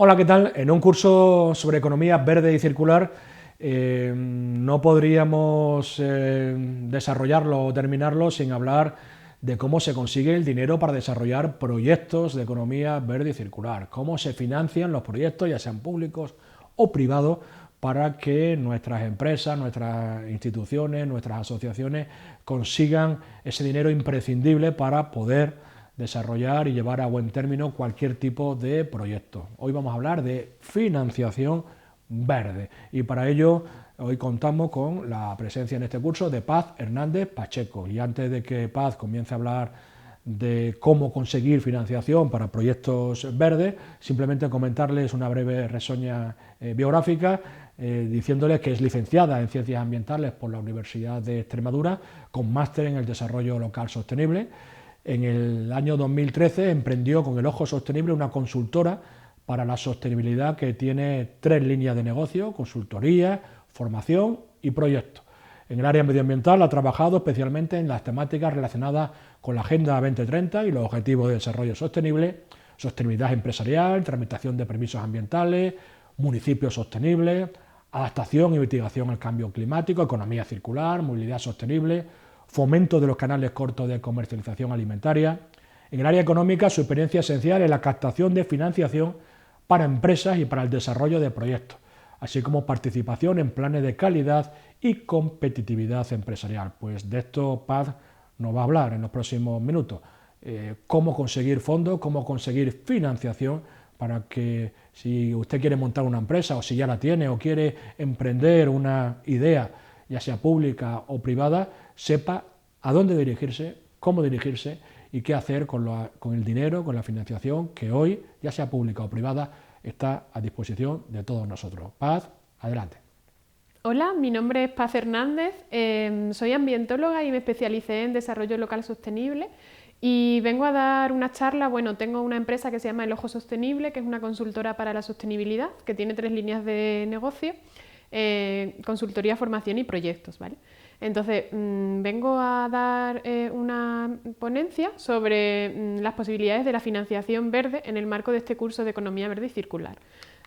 Hola, ¿qué tal? En un curso sobre economía verde y circular no podríamos desarrollarlo o terminarlo sin hablar de cómo se consigue el dinero para desarrollar proyectos de economía verde y circular, cómo se financian los proyectos, ya sean públicos o privados, para que nuestras empresas, nuestras instituciones, nuestras asociaciones consigan ese dinero imprescindible para poder desarrollar y llevar a buen término cualquier tipo de proyecto. Hoy vamos a hablar de financiación verde y para ello hoy contamos con la presencia en este curso de Paz Hernández Pacheco. Y antes de que Paz comience a hablar de cómo conseguir financiación para proyectos verdes, simplemente comentarles una breve reseña biográfica, diciéndoles que es licenciada en Ciencias Ambientales por la Universidad de Extremadura, con máster en el Desarrollo Local Sostenible. En el año 2013 emprendió con el Ojo Sostenible una consultora para la sostenibilidad que tiene 3 líneas de negocio: consultoría, formación y proyectos. En el área medioambiental ha trabajado especialmente en las temáticas relacionadas con la Agenda 2030 y los Objetivos de Desarrollo Sostenible, sostenibilidad empresarial, tramitación de permisos ambientales, municipios sostenibles, adaptación y mitigación al cambio climático, economía circular, movilidad sostenible, fomento de los canales cortos de comercialización alimentaria. En el área económica, su experiencia esencial es la captación de financiación para empresas y para el desarrollo de proyectos, así como participación en planes de calidad y competitividad empresarial. Pues de esto Paz nos va a hablar en los próximos minutos. Cómo conseguir fondos, cómo conseguir financiación para que, si usted quiere montar una empresa o si ya la tiene o quiere emprender una idea, ya sea pública o privada, sepa a dónde dirigirse, cómo dirigirse y qué hacer con el dinero, con la financiación que hoy, ya sea pública o privada, está a disposición de todos nosotros. Paz, adelante. Hola, mi nombre es Paz Hernández, soy ambientóloga y me especialicé en desarrollo local sostenible y vengo a dar una charla. Bueno, tengo una empresa que se llama El Ojo Sostenible, que es una consultora para la sostenibilidad, que tiene 3 líneas de negocio: consultoría, formación y proyectos, ¿vale? Entonces, vengo a dar una ponencia sobre las posibilidades de la financiación verde en el marco de este curso de Economía Verde y Circular.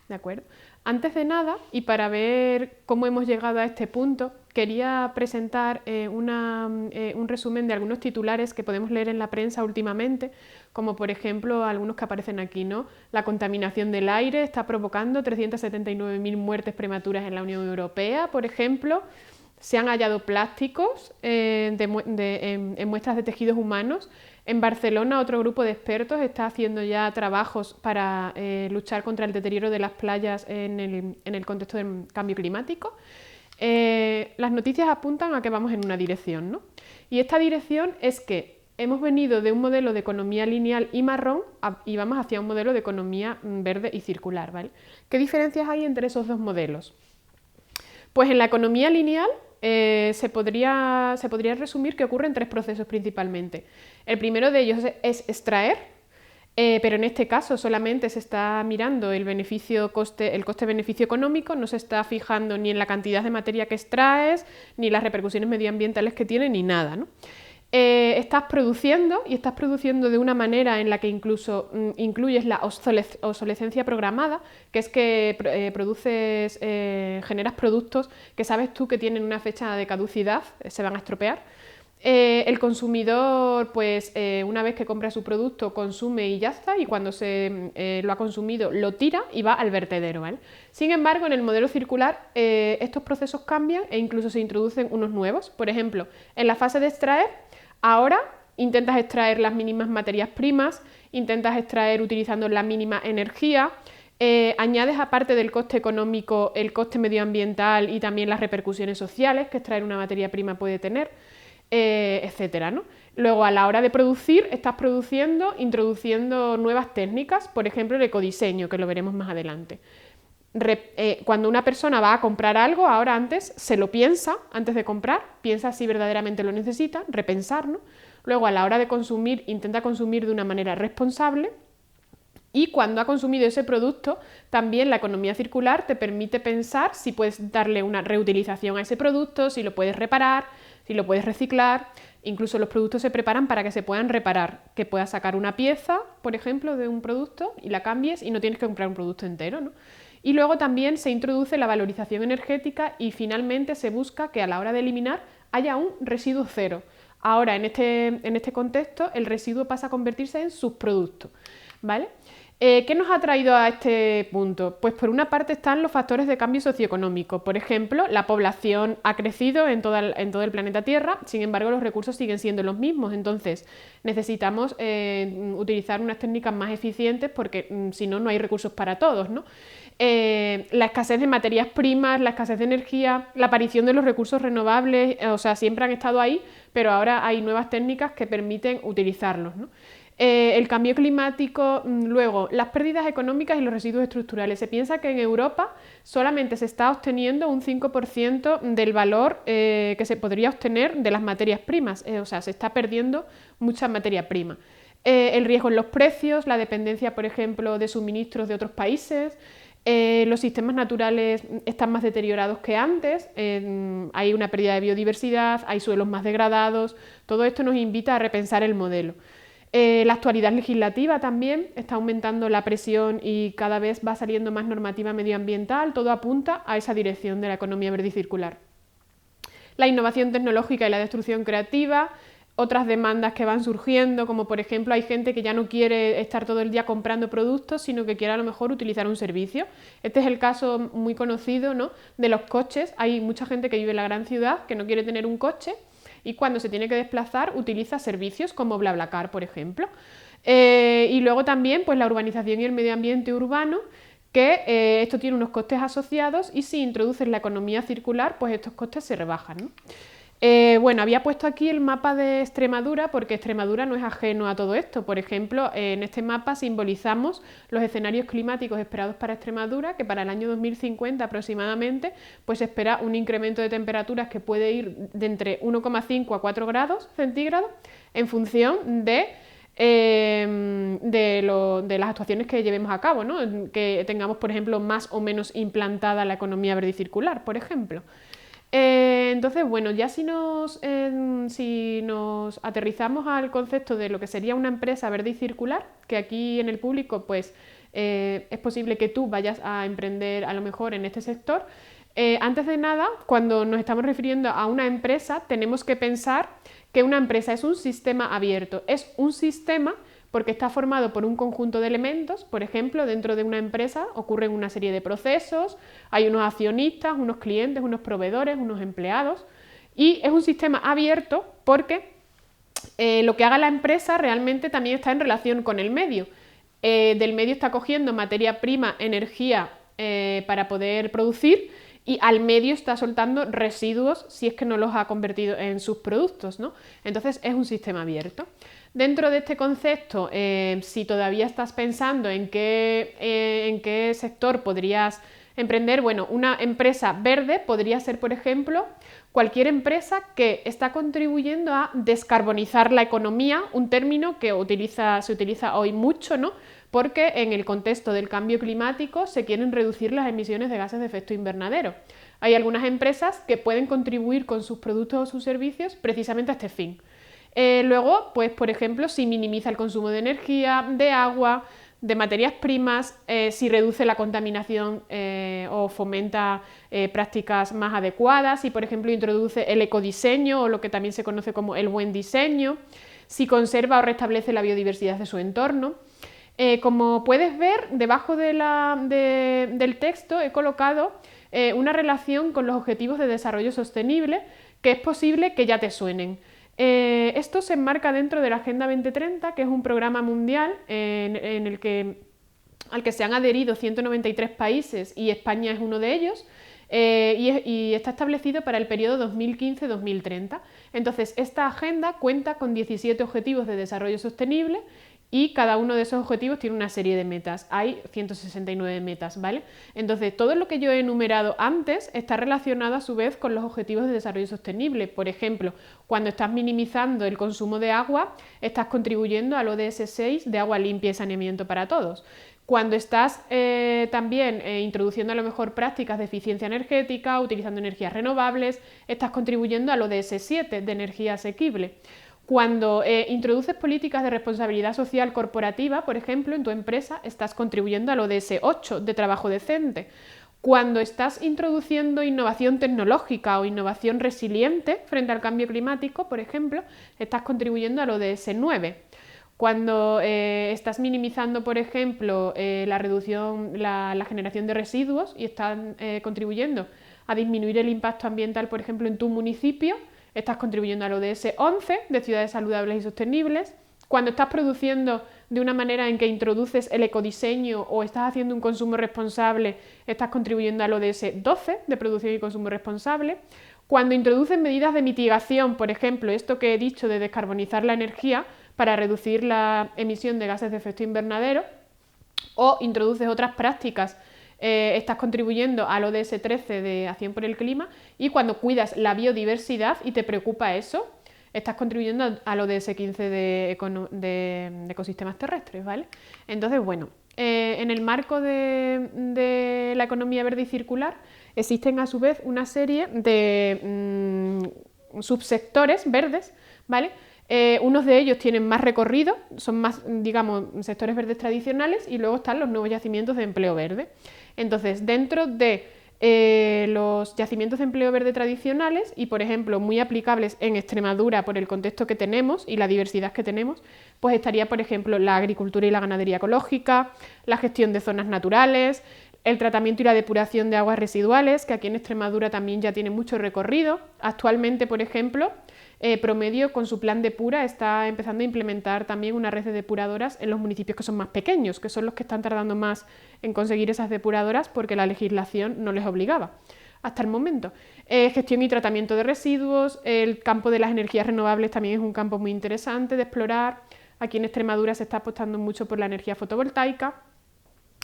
¿De acuerdo? Antes de nada, y para ver cómo hemos llegado a este punto, quería presentar un resumen de algunos titulares que podemos leer en la prensa últimamente, como por ejemplo algunos que aparecen aquí, ¿no? La contaminación del aire está provocando 379.000 muertes prematuras en la Unión Europea, por ejemplo. Se han hallado plásticos en muestras de tejidos humanos. En Barcelona, otro grupo de expertos está haciendo ya trabajos para luchar contra el deterioro de las playas en el contexto del cambio climático. Las noticias apuntan a que vamos en una dirección, ¿no? Y esta dirección es que hemos venido de un modelo de economía lineal y marrón y vamos hacia un modelo de economía verde y circular, ¿vale? ¿Qué diferencias hay entre esos dos modelos? Pues en la economía lineal se podría resumir que ocurren 3 procesos principalmente. El primero de ellos es extraer, pero en este caso solamente se está mirando el coste-beneficio económico, no se está fijando ni en la cantidad de materia que extraes, ni las repercusiones medioambientales que tiene, ni nada, ¿no? Estás produciendo de una manera en la que incluso incluyes la obsolescencia programada, que es que generas productos que sabes tú que tienen una fecha de caducidad, se van a estropear. El consumidor, pues una vez que compra su producto, consume y ya está, y cuando lo ha consumido lo tira y va al vertedero, ¿vale? Sin embargo, en el modelo circular estos procesos cambian e incluso se introducen unos nuevos. Por ejemplo, en la fase de extraer, ahora intentas extraer las mínimas materias primas, intentas extraer utilizando la mínima energía, añades, aparte del coste económico, el coste medioambiental y también las repercusiones sociales que extraer una materia prima puede tener, etcétera, ¿no? Luego, a la hora de producir, estás introduciendo nuevas técnicas, por ejemplo el ecodiseño, que lo veremos más adelante. Cuando una persona va a comprar algo, ahora antes se lo piensa, antes de comprar, piensa si verdaderamente lo necesita, repensar, ¿no? Luego, a la hora de consumir, intenta consumir de una manera responsable. Y cuando ha consumido ese producto, también la economía circular te permite pensar si puedes darle una reutilización a ese producto, si lo puedes reparar, si lo puedes reciclar, incluso los productos se preparan para que se puedan reparar, que puedas sacar una pieza, por ejemplo, de un producto y la cambies y no tienes que comprar un producto entero, ¿no? Y luego también se introduce la valorización energética y finalmente se busca que a la hora de eliminar haya un residuo cero. Ahora, en este contexto, el residuo pasa a convertirse en subproducto, ¿vale? ¿Qué nos ha traído a este punto? Pues por una parte están los factores de cambio socioeconómico. Por ejemplo, la población ha crecido en todo el planeta Tierra, sin embargo los recursos siguen siendo los mismos. Entonces necesitamos utilizar unas técnicas más eficientes porque si no, no hay recursos para todos, ¿no? La escasez de materias primas, la escasez de energía, la aparición de los recursos renovables, o sea, siempre han estado ahí, pero ahora hay nuevas técnicas que permiten utilizarlos, ¿no? El cambio climático, luego las pérdidas económicas y los residuos estructurales. Se piensa que en Europa solamente se está obteniendo un 5% del valor que se podría obtener de las materias primas, o sea, se está perdiendo mucha materia prima. El riesgo en los precios, la dependencia, por ejemplo, de suministros de otros países, los sistemas naturales están más deteriorados que antes, hay una pérdida de biodiversidad, hay suelos más degradados, todo esto nos invita a repensar el modelo. La actualidad legislativa también está aumentando la presión y cada vez va saliendo más normativa medioambiental, todo apunta a esa dirección de la economía verde y circular. La innovación tecnológica y la destrucción creativa, otras demandas que van surgiendo, como por ejemplo hay gente que ya no quiere estar todo el día comprando productos, sino que quiere a lo mejor utilizar un servicio. Este es el caso muy conocido, ¿no?, de los coches. Hay mucha gente que vive en la gran ciudad que no quiere tener un coche y cuando se tiene que desplazar utiliza servicios como BlaBlaCar, por ejemplo. Y luego también pues, la urbanización y el medio ambiente urbano, que esto tiene unos costes asociados y si introduces la economía circular, pues estos costes se rebajan, ¿no? Bueno, había puesto aquí el mapa de Extremadura porque Extremadura no es ajeno a todo esto. Por ejemplo, en este mapa simbolizamos los escenarios climáticos esperados para Extremadura, que para el año 2050 aproximadamente pues se espera un incremento de temperaturas que puede ir de entre 1,5 a 4 grados centígrados en función de las actuaciones que llevemos a cabo, ¿no? Que tengamos, por ejemplo, más o menos implantada la economía verde y circular, por ejemplo. Entonces, bueno, ya si nos aterrizamos al concepto de lo que sería una empresa verde y circular, que aquí en el público pues es posible que tú vayas a emprender a lo mejor en este sector, antes de nada, cuando nos estamos refiriendo a una empresa, tenemos que pensar que una empresa es un sistema abierto, es un sistema porque está formado por un conjunto de elementos. Por ejemplo, dentro de una empresa ocurren una serie de procesos, hay unos accionistas, unos clientes, unos proveedores, unos empleados, y es un sistema abierto porque lo que haga la empresa realmente también está en relación con el medio. Del medio está cogiendo materia prima, energía para poder producir, y al medio está soltando residuos si es que no los ha convertido en sus productos, ¿no? Entonces es un sistema abierto. Dentro de este concepto, si todavía estás pensando en qué sector podrías emprender, bueno, una empresa verde podría ser, por ejemplo, cualquier empresa que está contribuyendo a descarbonizar la economía, un término que se utiliza hoy mucho, ¿no?, porque en el contexto del cambio climático se quieren reducir las emisiones de gases de efecto invernadero. Hay algunas empresas que pueden contribuir con sus productos o sus servicios precisamente a este fin. Luego, pues por ejemplo, si minimiza el consumo de energía, de agua, de materias primas, si reduce la contaminación o fomenta prácticas más adecuadas, si por ejemplo introduce el ecodiseño o lo que también se conoce como el buen diseño, si conserva o restablece la biodiversidad de su entorno. Como puedes ver, debajo del texto he colocado una relación con los Objetivos de Desarrollo Sostenible que es posible que ya te suenen. Esto se enmarca dentro de la Agenda 2030, que es un programa mundial al que se han adherido 193 países y España es uno de ellos, y está establecido para el periodo 2015-2030. Entonces, esta agenda cuenta con 17 Objetivos de Desarrollo Sostenible y cada uno de esos objetivos tiene una serie de metas. Hay 169 metas, ¿vale? Entonces, todo lo que yo he enumerado antes está relacionado a su vez con los objetivos de desarrollo sostenible. Por ejemplo, cuando estás minimizando el consumo de agua, estás contribuyendo al ODS 6 de agua limpia y saneamiento para todos. Cuando estás también introduciendo a lo mejor prácticas de eficiencia energética, utilizando energías renovables, estás contribuyendo al ODS 7 de energía asequible. Cuando introduces políticas de responsabilidad social corporativa, por ejemplo, en tu empresa, estás contribuyendo al ODS 8 de trabajo decente. Cuando estás introduciendo innovación tecnológica o innovación resiliente frente al cambio climático, por ejemplo, estás contribuyendo al ODS 9. Cuando estás minimizando, por ejemplo, la generación de residuos y estás contribuyendo a disminuir el impacto ambiental, por ejemplo, en tu municipio, estás contribuyendo al ODS 11 de ciudades saludables y sostenibles. Cuando estás produciendo de una manera en que introduces el ecodiseño o estás haciendo un consumo responsable, estás contribuyendo al ODS 12 de producción y consumo responsable. Cuando introduces medidas de mitigación, por ejemplo, esto que he dicho de descarbonizar la energía para reducir la emisión de gases de efecto invernadero, o introduces otras prácticas, estás contribuyendo al ODS 13 de acción por el clima, y cuando cuidas la biodiversidad y te preocupa eso, estás contribuyendo al ODS 15 de ecosistemas terrestres, ¿vale? Entonces, bueno, en el marco de la economía verde y circular existen a su vez una serie de subsectores verdes, ¿vale? Unos de ellos tienen más recorrido, son más, digamos, sectores verdes tradicionales, y luego están los nuevos yacimientos de empleo verde. Entonces, dentro de los yacimientos de empleo verde tradicionales y, por ejemplo, muy aplicables en Extremadura por el contexto que tenemos y la diversidad que tenemos, pues estaría, por ejemplo, la agricultura y la ganadería ecológica, la gestión de zonas naturales, el tratamiento y la depuración de aguas residuales, que aquí en Extremadura también ya tiene mucho recorrido. Actualmente, por ejemplo, Promedio, con su plan Depura, está empezando a implementar también una red de depuradoras en los municipios que son más pequeños, que son los que están tardando más en conseguir esas depuradoras porque la legislación no les obligaba hasta el momento. Gestión y tratamiento de residuos, el campo de las energías renovables también es un campo muy interesante de explorar. Aquí en Extremadura se está apostando mucho por la energía fotovoltaica,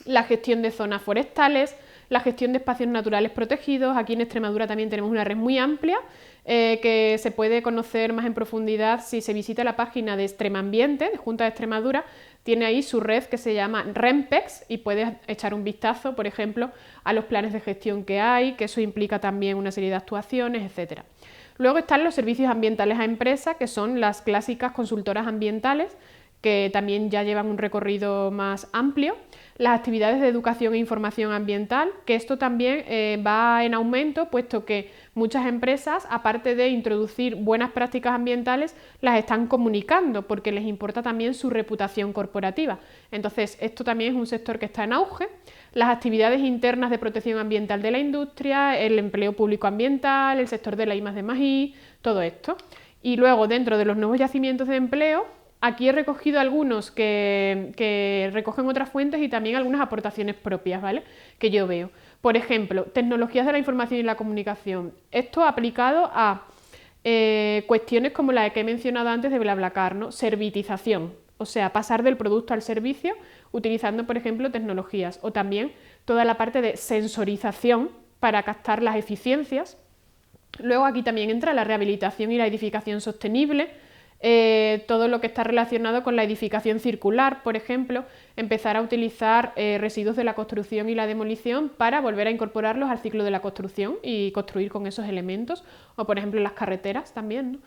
la gestión de zonas forestales, la gestión de espacios naturales protegidos. Aquí en Extremadura también tenemos una red muy amplia que se puede conocer más en profundidad si se visita la página de Extremambiente, de Junta de Extremadura. Tiene ahí su red que se llama REMPEX y puedes echar un vistazo, por ejemplo, a los planes de gestión que hay, que eso implica también una serie de actuaciones, etc. Luego están los servicios ambientales a empresa, que son las clásicas consultoras ambientales, que también ya llevan un recorrido más amplio. Las actividades de educación e información ambiental, que esto también va en aumento, puesto que muchas empresas, aparte de introducir buenas prácticas ambientales, las están comunicando, porque les importa también su reputación corporativa. Entonces, esto también es un sector que está en auge. Las actividades internas de protección ambiental de la industria, el empleo público ambiental, el sector de la I+D+I, todo esto. Y luego, dentro de los nuevos yacimientos de empleo, aquí he recogido algunos que recogen otras fuentes y también algunas aportaciones propias, ¿vale?, que yo veo. Por ejemplo, tecnologías de la información y la comunicación. Esto aplicado a cuestiones como la que he mencionado antes de BlaBlaCar, ¿no? Servitización, o sea, pasar del producto al servicio utilizando, por ejemplo, tecnologías. O también toda la parte de sensorización para captar las eficiencias. Luego aquí también entra la rehabilitación y la edificación sostenible. Todo lo que está relacionado con la edificación circular, por ejemplo, empezar a utilizar residuos de la construcción y la demolición para volver a incorporarlos al ciclo de la construcción y construir con esos elementos, o por ejemplo las carreteras también, ¿no?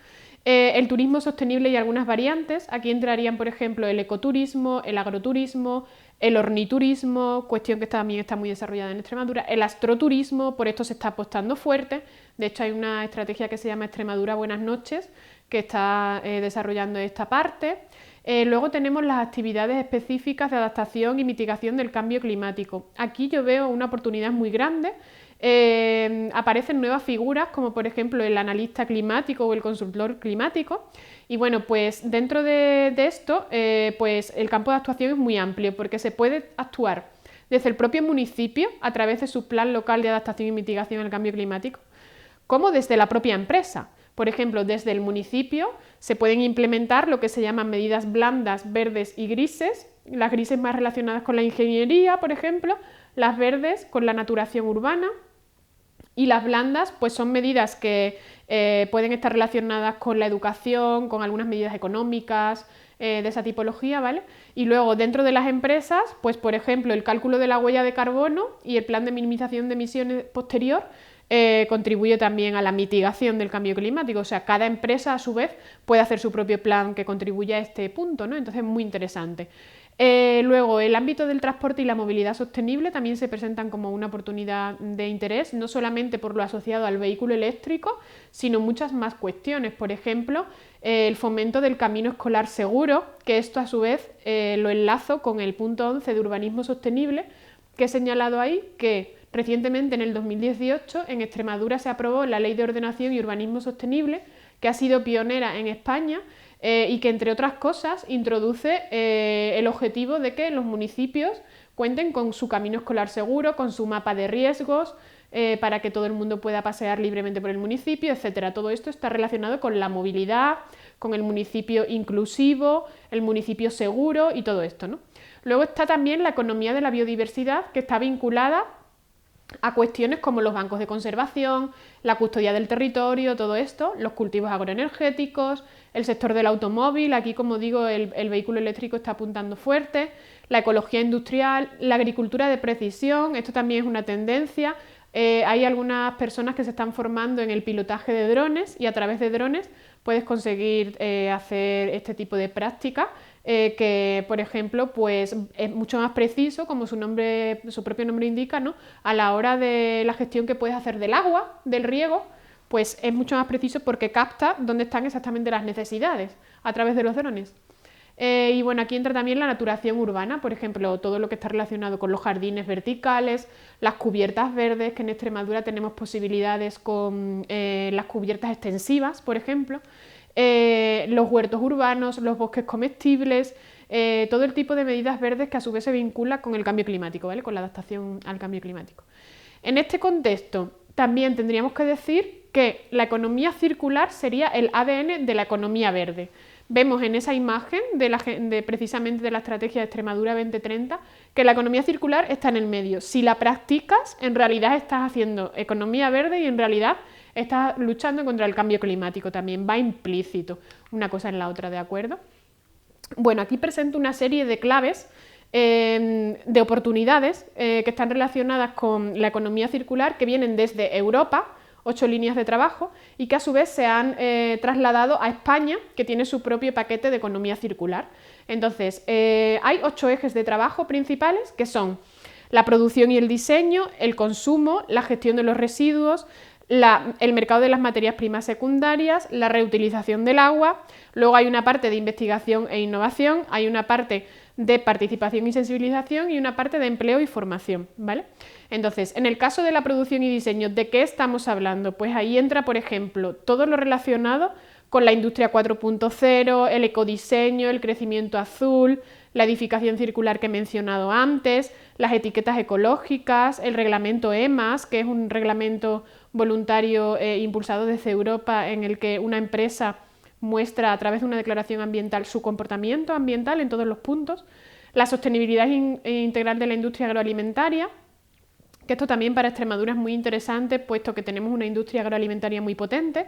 El turismo sostenible y algunas variantes. Aquí entrarían, por ejemplo, el ecoturismo, el agroturismo, el orniturismo, cuestión que también está muy desarrollada en Extremadura, el astroturismo, por esto se está apostando fuerte. De hecho, hay una estrategia que se llama Extremadura Buenas Noches, que está desarrollando esta parte. Luego tenemos las actividades específicas de adaptación y mitigación del cambio climático. Aquí yo veo una oportunidad muy grande. Aparecen nuevas figuras como por ejemplo el analista climático o el consultor climático, y bueno, pues dentro de esto pues el campo de actuación es muy amplio porque se puede actuar desde el propio municipio a través de su plan local de adaptación y mitigación al cambio climático, como desde la propia empresa. Por ejemplo, desde el municipio se pueden implementar lo que se llaman medidas blandas, verdes y grises. Las grises más relacionadas con la ingeniería, por ejemplo, las verdes con la naturación urbana, y las blandas pues son medidas que pueden estar relacionadas con la educación, con algunas medidas económicas de esa tipología, ¿vale? Y luego dentro de las empresas, pues por ejemplo el cálculo de la huella de carbono y el plan de minimización de emisiones posterior contribuye también a la mitigación del cambio climático. O sea, cada empresa a su vez puede hacer su propio plan que contribuya a este punto, ¿no? Entonces, muy interesante. Luego, el ámbito del transporte y la movilidad sostenible también se presentan como una oportunidad de interés, no solamente por lo asociado al vehículo eléctrico, sino muchas más cuestiones. Por ejemplo, el fomento del camino escolar seguro, que esto a su vez lo enlazo con el punto 11 de urbanismo sostenible, que he señalado ahí, que recientemente en el 2018 en Extremadura se aprobó la Ley de Ordenación y Urbanismo Sostenible, que ha sido pionera en España y que, entre otras cosas, introduce el objetivo de que los municipios cuenten con su camino escolar seguro, con su mapa de riesgos, para que todo el mundo pueda pasear libremente por el municipio, etcétera. Todo esto está relacionado con la movilidad, con el municipio inclusivo, el municipio seguro y todo esto, ¿no? Luego está también la economía de la biodiversidad, que está vinculada a cuestiones como los bancos de conservación, la custodia del territorio, todo esto, los cultivos agroenergéticos, el sector del automóvil, aquí como digo el vehículo eléctrico está apuntando fuerte, la ecología industrial, la agricultura de precisión, esto también es una tendencia. Hay algunas personas que se están formando en el pilotaje de drones y a través de drones puedes conseguir hacer este tipo de prácticas que, por ejemplo, pues es mucho más preciso, como su propio nombre indica, ¿no? A la hora de la gestión que puedes hacer del agua, del riego, pues es mucho más preciso porque capta dónde están exactamente las necesidades a través de los drones. Y bueno, aquí entra también la naturación urbana, por ejemplo, todo lo que está relacionado con los jardines verticales, las cubiertas verdes, que en Extremadura tenemos posibilidades con las cubiertas extensivas, por ejemplo, los huertos urbanos, los bosques comestibles, todo el tipo de medidas verdes que a su vez se vincula con el cambio climático, ¿vale? Con la adaptación al cambio climático. En este contexto, también tendríamos que decir que la economía circular sería el ADN de la economía verde. Vemos en esa imagen precisamente de la estrategia de Extremadura 2030 que la economía circular está en el medio. Si la practicas, en realidad estás haciendo economía verde y en realidad estás luchando contra el cambio climático también. Va implícito una cosa en la otra, ¿de acuerdo? Bueno, aquí presento una serie de claves de oportunidades que están relacionadas con la economía circular que vienen desde Europa, 8 líneas de trabajo, y que a su vez se han trasladado a España, que tiene su propio paquete de economía circular. Entonces, hay 8 ejes de trabajo principales, que son la producción y el diseño, el consumo, la gestión de los residuos, el mercado de las materias primas secundarias, la reutilización del agua, luego hay una parte de investigación e innovación, hay una parte de participación y sensibilización y una parte de empleo y formación, ¿vale? Entonces, en el caso de la producción y diseño, ¿de qué estamos hablando? Pues ahí entra, por ejemplo, todo lo relacionado con la industria 4.0, el ecodiseño, el crecimiento azul, la edificación circular que he mencionado antes, las etiquetas ecológicas, el reglamento EMAS, que es un reglamento voluntario impulsado desde Europa en el que una empresa muestra a través de una declaración ambiental su comportamiento ambiental en todos los puntos, la sostenibilidad integral de la industria agroalimentaria, que esto también para Extremadura es muy interesante, puesto que tenemos una industria agroalimentaria muy potente,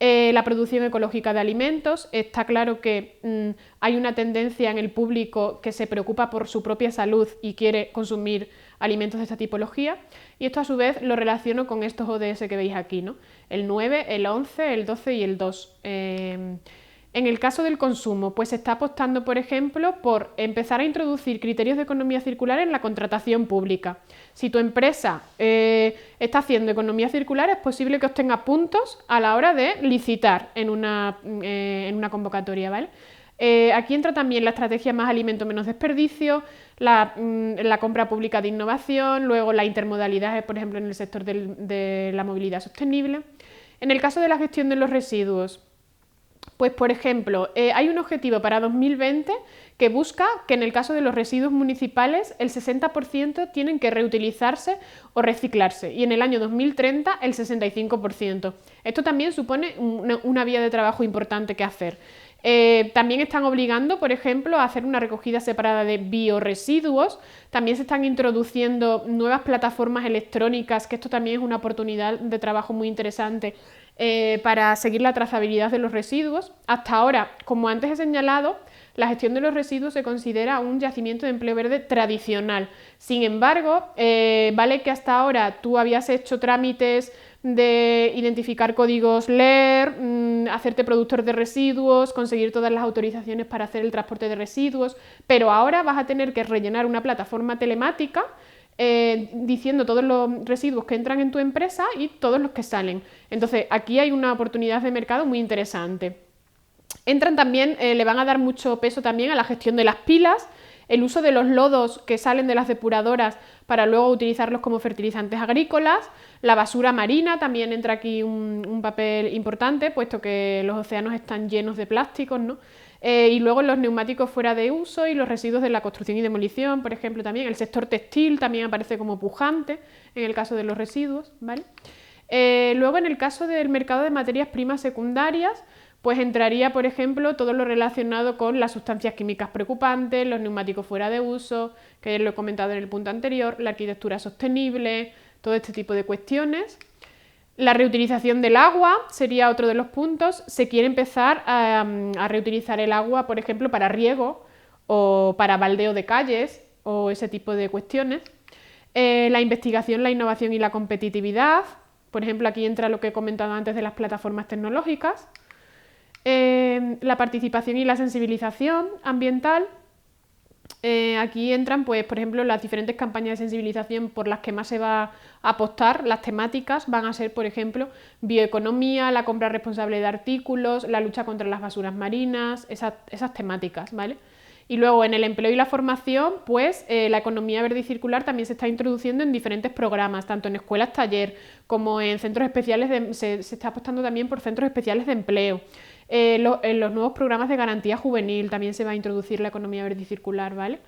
la producción ecológica de alimentos. Está claro que hay una tendencia en el público que se preocupa por su propia salud y quiere consumir alimentos de esta tipología, y esto a su vez lo relaciono con estos ODS que veis aquí, ¿no? El 9, el 11, el 12 y el 2. En el caso del consumo, pues se está apostando, por ejemplo, por empezar a introducir criterios de economía circular en la contratación pública. Si tu empresa está haciendo economía circular, es posible que obtenga puntos a la hora de licitar en una convocatoria, ¿vale? Aquí entra también la estrategia más alimento menos desperdicio, la compra pública de innovación, luego la intermodalidad, por ejemplo, en el sector de la movilidad sostenible. En el caso de la gestión de los residuos, pues por ejemplo, hay un objetivo para 2020 que busca que en el caso de los residuos municipales el 60% tienen que reutilizarse o reciclarse y en el año 2030 el 65%. Esto también supone una vía de trabajo importante que hacer. También están obligando, por ejemplo, a hacer una recogida separada de biorresiduos. También se están introduciendo nuevas plataformas electrónicas, que esto también es una oportunidad de trabajo muy interesante para seguir la trazabilidad de los residuos. Hasta ahora, como antes he señalado, la gestión de los residuos se considera un yacimiento de empleo verde tradicional. Sin embargo, vale que hasta ahora tú habías hecho trámites de identificar códigos LER, hacerte productor de residuos, conseguir todas las autorizaciones para hacer el transporte de residuos, pero ahora vas a tener que rellenar una plataforma telemática diciendo todos los residuos que entran en tu empresa y todos los que salen. Entonces, aquí hay una oportunidad de mercado muy interesante. Entran también, le van a dar mucho peso también a la gestión de las pilas, el uso de los lodos que salen de las depuradoras para luego utilizarlos como fertilizantes agrícolas, la basura marina también entra aquí un papel importante, puesto que los océanos están llenos de plásticos, ¿no? Y luego los neumáticos fuera de uso y los residuos de la construcción y demolición, por ejemplo, también el sector textil también aparece como pujante en el caso de los residuos, ¿vale? Luego en el caso del mercado de materias primas secundarias, pues entraría, por ejemplo, todo lo relacionado con las sustancias químicas preocupantes, los neumáticos fuera de uso, que ya lo he comentado en el punto anterior, la arquitectura sostenible, todo este tipo de cuestiones. La reutilización del agua sería otro de los puntos. Se quiere empezar a reutilizar el agua, por ejemplo, para riego o para baldeo de calles o ese tipo de cuestiones. La investigación, la innovación y la competitividad. Por ejemplo, aquí entra lo que he comentado antes de las plataformas tecnológicas. La participación y la sensibilización ambiental. Aquí entran, pues, por ejemplo, las diferentes campañas de sensibilización por las que más se va a apostar. Las temáticas van a ser, por ejemplo, bioeconomía, la compra responsable de artículos, la lucha contra las basuras marinas, esas temáticas, ¿vale? Y luego en el empleo y la formación, pues la economía verde y circular también se está introduciendo en diferentes programas, tanto en escuelas taller como en centros especiales, se está apostando también por centros especiales de empleo. En los nuevos programas de garantía juvenil también se va a introducir la economía verde y circular, ¿vale?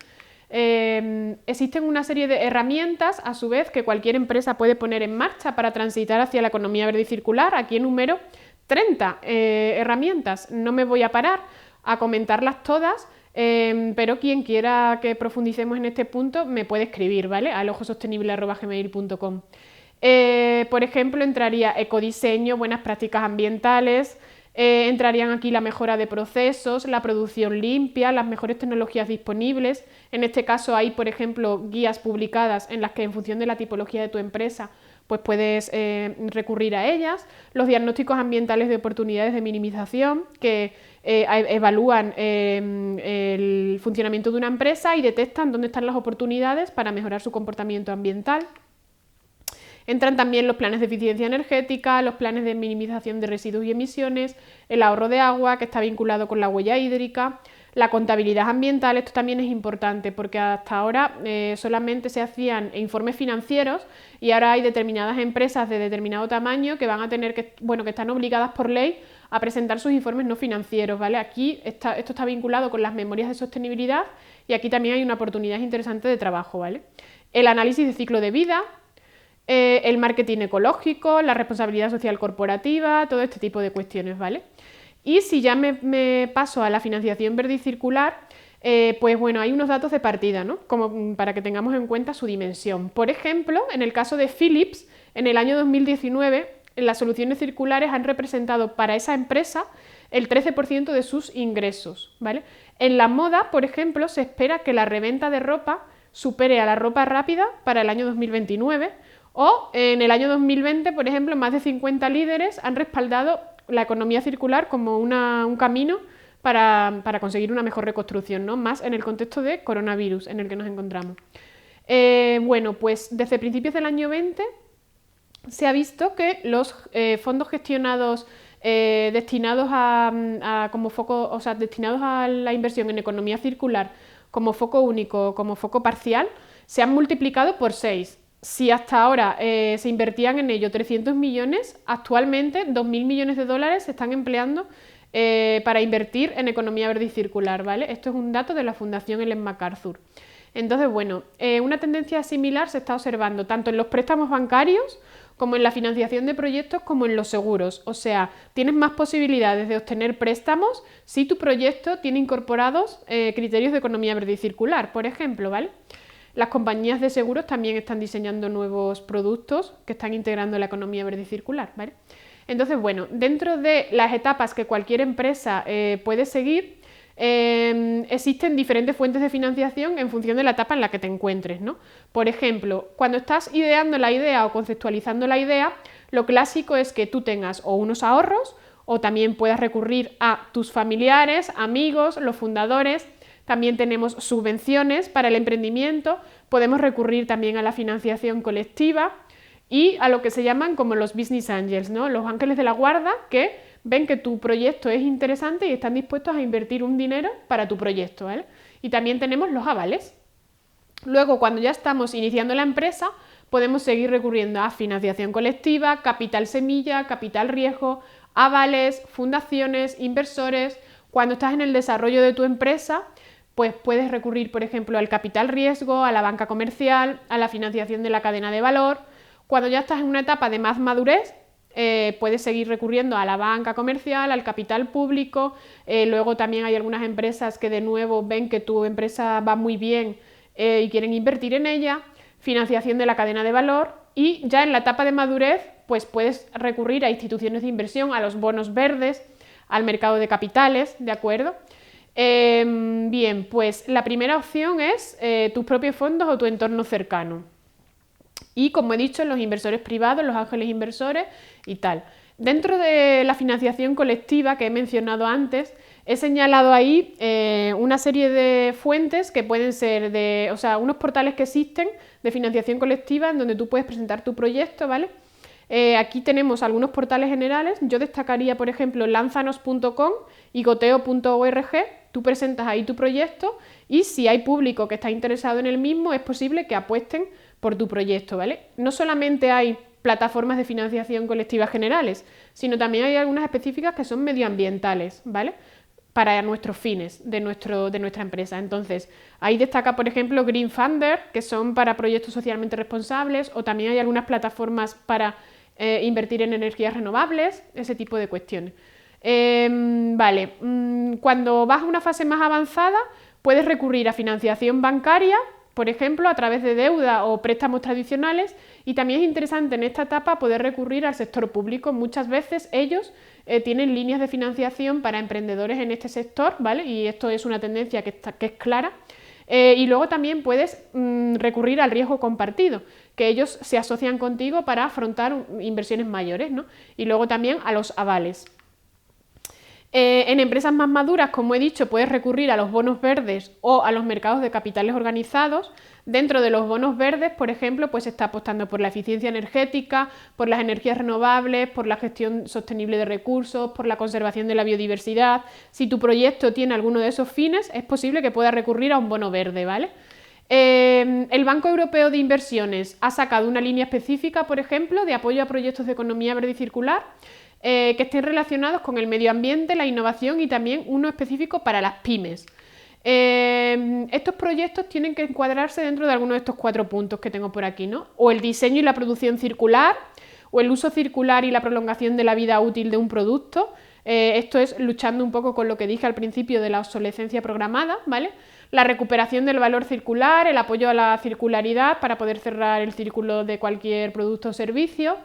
Existen una serie de herramientas, a su vez, que cualquier empresa puede poner en marcha para transitar hacia la economía verde y circular. Aquí enumero 30 herramientas. No me voy a parar a comentarlas todas, pero quien quiera que profundicemos en este punto me puede escribir, ¿vale? Al ojosostenible@gmail.com. Por ejemplo, entraría ecodiseño, buenas prácticas ambientales. Entrarían aquí la mejora de procesos, la producción limpia, las mejores tecnologías disponibles. En este caso hay, por ejemplo, guías publicadas en las que en función de la tipología de tu empresa pues puedes recurrir a ellas. Los diagnósticos ambientales de oportunidades de minimización que evalúan el funcionamiento de una empresa y detectan dónde están las oportunidades para mejorar su comportamiento ambiental. Entran también los planes de eficiencia energética, los planes de minimización de residuos y emisiones, el ahorro de agua, que está vinculado con la huella hídrica, la contabilidad ambiental. Esto también es importante porque hasta ahora solamente se hacían informes financieros y ahora hay determinadas empresas de determinado tamaño que van a tener que están obligadas por ley a presentar sus informes no financieros, ¿vale? Aquí esto está vinculado con las memorias de sostenibilidad y aquí también hay una oportunidad interesante de trabajo, ¿vale? El análisis de ciclo de vida, el marketing ecológico, la responsabilidad social corporativa, todo este tipo de cuestiones, ¿vale? Y si ya me paso a la financiación verde y circular, pues bueno, hay unos datos de partida, ¿no? Como para que tengamos en cuenta su dimensión. Por ejemplo, en el caso de Philips, en el año 2019, las soluciones circulares han representado para esa empresa el 13% de sus ingresos, ¿vale? En la moda, por ejemplo, se espera que la reventa de ropa supere a la ropa rápida para el año 2029, o en el año 2020, por ejemplo, más de 50 líderes han respaldado la economía circular como un camino para conseguir una mejor reconstrucción, ¿no? Más en el contexto de coronavirus en el que nos encontramos. Bueno, pues desde principios del año 20 se ha visto que los fondos gestionados destinados como foco, o sea, destinados a la inversión en economía circular como foco único, como foco parcial, se han multiplicado por 6. Si hasta ahora se invertían en ello 300 millones, actualmente 2.000 millones de dólares se están empleando para invertir en economía verde y circular, ¿vale? Esto es un dato de la Fundación Ellen MacArthur. Entonces, bueno, una tendencia similar se está observando tanto en los préstamos bancarios como en la financiación de proyectos como en los seguros. O sea, tienes más posibilidades de obtener préstamos si tu proyecto tiene incorporados criterios de economía verde y circular, por ejemplo, ¿vale? Las compañías de seguros también están diseñando nuevos productos que están integrando la economía verde y circular, ¿vale? Entonces, bueno, dentro de las etapas que cualquier empresa puede seguir, existen diferentes fuentes de financiación en función de la etapa en la que te encuentres, ¿no? Por ejemplo, cuando estás ideando la idea o conceptualizando la idea, lo clásico es que tú tengas o unos ahorros o también puedas recurrir a tus familiares, amigos, los fundadores. También tenemos subvenciones para el emprendimiento, podemos recurrir también a la financiación colectiva y a lo que se llaman como los business angels, ¿no? Los ángeles de la guarda que ven que tu proyecto es interesante y están dispuestos a invertir un dinero para tu proyecto, ¿vale? Y también tenemos los avales. Luego, cuando ya estamos iniciando la empresa, podemos seguir recurriendo a financiación colectiva, capital semilla, capital riesgo, avales, fundaciones, inversores. Cuando estás en el desarrollo de tu empresa, pues puedes recurrir, por ejemplo, al capital riesgo, a la banca comercial, a la financiación de la cadena de valor. Cuando ya estás en una etapa de más madurez, puedes seguir recurriendo a la banca comercial, al capital público. Luego también hay algunas empresas que de nuevo ven que tu empresa va muy bien y quieren invertir en ella, financiación de la cadena de valor, y ya en la etapa de madurez pues puedes recurrir a instituciones de inversión, a los bonos verdes, al mercado de capitales, ¿de acuerdo? Bien, pues la primera opción es tus propios fondos o tu entorno cercano. Y como he dicho, los inversores privados, los ángeles inversores y tal. Dentro de la financiación colectiva que he mencionado antes, he señalado ahí una serie de fuentes que pueden ser unos portales que existen de financiación colectiva en donde tú puedes presentar tu proyecto, ¿vale? Aquí tenemos algunos portales generales. Yo destacaría, por ejemplo, lanzanos.com y goteo.org. Tú presentas ahí tu proyecto y si hay público que está interesado en el mismo, es posible que apuesten por tu proyecto, ¿vale? No solamente hay plataformas de financiación colectiva generales, sino también hay algunas específicas que son medioambientales, ¿vale? Para nuestros fines de nuestra empresa. Entonces, ahí destaca, por ejemplo, Green Funder, que son para proyectos socialmente responsables, o también hay algunas plataformas para invertir en energías renovables, ese tipo de cuestiones. Cuando vas a una fase más avanzada, puedes recurrir a financiación bancaria, por ejemplo, a través de deuda o préstamos tradicionales, y también es interesante en esta etapa poder recurrir al sector público. Muchas veces ellos tienen líneas de financiación para emprendedores en este sector, ¿vale? Y esto es una tendencia que es clara. Y luego también puedes recurrir al riesgo compartido, que ellos se asocian contigo para afrontar inversiones mayores, ¿no? Y luego también a los avales. En empresas más maduras, como he dicho, puedes recurrir a los bonos verdes o a los mercados de capitales organizados. Dentro de los bonos verdes, por ejemplo, pues se está apostando por la eficiencia energética, por las energías renovables, por la gestión sostenible de recursos, por la conservación de la biodiversidad. Si tu proyecto tiene alguno de esos fines, es posible que puedas recurrir a un bono verde, ¿vale? El Banco Europeo de Inversiones ha sacado una línea específica, por ejemplo, de apoyo a proyectos de economía verde y circular, que estén relacionados con el medio ambiente, la innovación y también uno específico para las pymes. Estos proyectos tienen que encuadrarse dentro de alguno de estos 4 puntos que tengo por aquí, ¿no? O el diseño y la producción circular, o el uso circular y la prolongación de la vida útil de un producto. Esto es luchando un poco con lo que dije al principio de la obsolescencia programada, ¿vale? La recuperación del valor circular, el apoyo a la circularidad para poder cerrar el círculo de cualquier producto o servicio.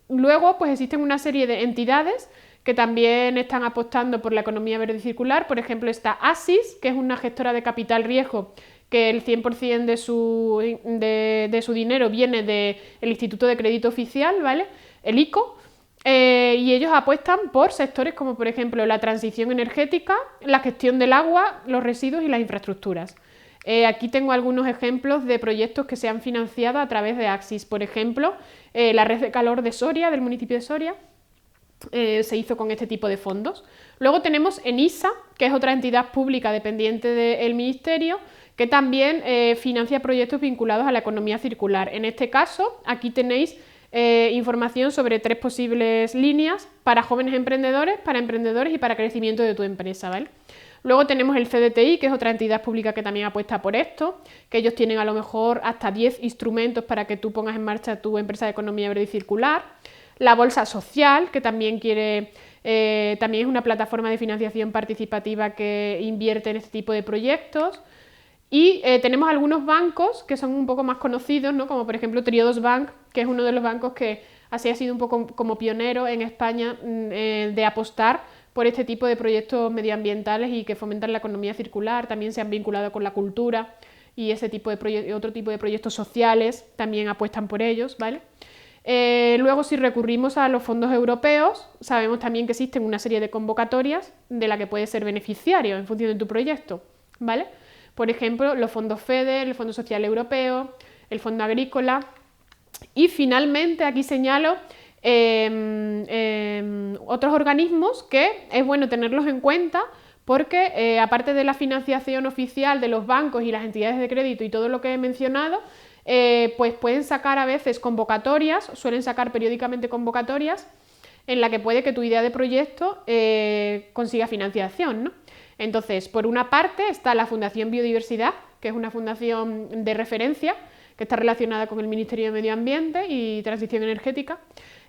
Luego, pues existen una serie de entidades que también están apostando por la economía verde y circular. Por ejemplo, está ASIS, que es una gestora de capital riesgo, que el 100% de su dinero viene del Instituto de Crédito Oficial, ¿vale? El ICO. Y ellos apuestan por sectores como, por ejemplo, la transición energética, la gestión del agua, los residuos y las infraestructuras. Aquí tengo algunos ejemplos de proyectos que se han financiado a través de AXIS. Por ejemplo, la red de calor de Soria, del municipio de Soria, se hizo con este tipo de fondos. Luego tenemos ENISA, que es otra entidad pública dependiente del Ministerio, que también financia proyectos vinculados a la economía circular. En este caso, aquí tenéis información sobre 3 posibles líneas para jóvenes emprendedores, para emprendedores y para crecimiento de tu empresa, ¿vale? Luego tenemos el CDTI, que es otra entidad pública que también apuesta por esto, que ellos tienen a lo mejor hasta 10 instrumentos para que tú pongas en marcha tu empresa de economía verde y circular. La Bolsa Social, que también también es una plataforma de financiación participativa que invierte en este tipo de proyectos. Y tenemos algunos bancos que son un poco más conocidos, ¿no? Como por ejemplo Triodos Bank, que es uno de los bancos que así ha sido un poco como pionero en España de apostar por este tipo de proyectos medioambientales y que fomentan la economía circular, también se han vinculado con la cultura y ese tipo de otro tipo de proyectos sociales también apuestan por ellos, ¿vale? Luego, si recurrimos a los fondos europeos, sabemos también que existen una serie de convocatorias de la que puedes ser beneficiario en función de tu proyecto, ¿vale? Por ejemplo, los fondos FEDER, el Fondo Social Europeo, el Fondo Agrícola. Y finalmente aquí señalo otros organismos que es bueno tenerlos en cuenta porque aparte de la financiación oficial de los bancos y las entidades de crédito y todo lo que he mencionado, pues pueden sacar a veces convocatorias, suelen sacar periódicamente convocatorias en la que puede que tu idea de proyecto consiga financiación, ¿no? Entonces, por una parte está la Fundación Biodiversidad, que es una fundación de referencia que está relacionada con el Ministerio de Medio Ambiente y Transición Energética.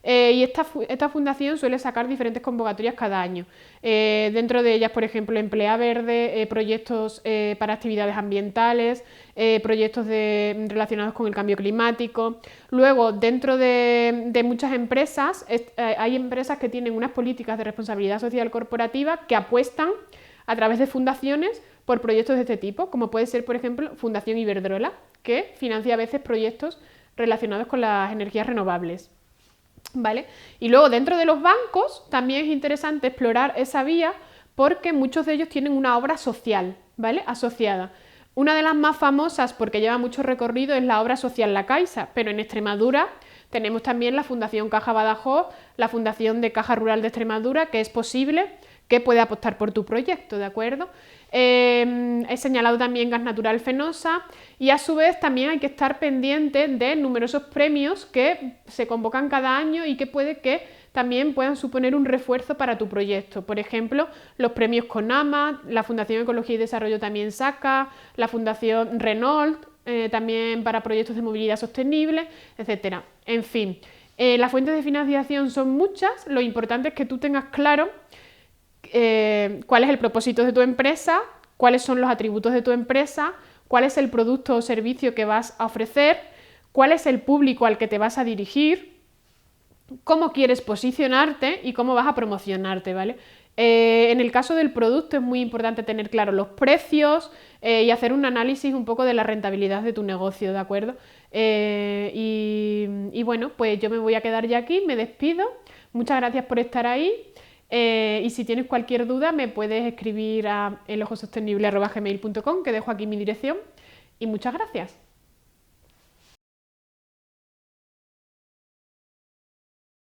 Y esta fundación suele sacar diferentes convocatorias cada año. Dentro de ellas, por ejemplo, Emplea Verde, proyectos para actividades ambientales, proyectos relacionados con el cambio climático. Luego, dentro de muchas empresas, hay empresas que tienen unas políticas de responsabilidad social corporativa que apuestan a través de fundaciones por proyectos de este tipo, como puede ser, por ejemplo, Fundación Iberdrola, que financia a veces proyectos relacionados con las energías renovables, ¿vale? Y luego dentro de los bancos también es interesante explorar esa vía porque muchos de ellos tienen una obra social, ¿vale? Asociada. Una de las más famosas, porque lleva mucho recorrido, es la obra social La Caixa, pero en Extremadura tenemos también la Fundación Caja Badajoz, la Fundación de Caja Rural de Extremadura, que es posible que puede apostar por tu proyecto, ¿de acuerdo? He señalado también Gas Natural Fenosa y a su vez también hay que estar pendiente de numerosos premios que se convocan cada año y que puede que también puedan suponer un refuerzo para tu proyecto. Por ejemplo, los premios CONAMA, la Fundación Ecología y Desarrollo también saca, la Fundación Renault, también para proyectos de movilidad sostenible, etcétera. En fin, las fuentes de financiación son muchas, lo importante es que tú tengas claro cuál es el propósito de tu empresa, cuáles son los atributos de tu empresa, cuál es el producto o servicio que vas a ofrecer, cuál es el público al que te vas a dirigir, cómo quieres posicionarte y cómo vas a promocionarte, ¿vale? En el caso del producto es muy importante tener claro los precios y hacer un análisis un poco de la rentabilidad de tu negocio, ¿de acuerdo? Y bueno, pues yo me voy a quedar ya aquí, me despido. Muchas gracias por estar ahí. Y si tienes cualquier duda me puedes escribir a elojosostenible@gmail.com, que dejo aquí mi dirección, y muchas gracias.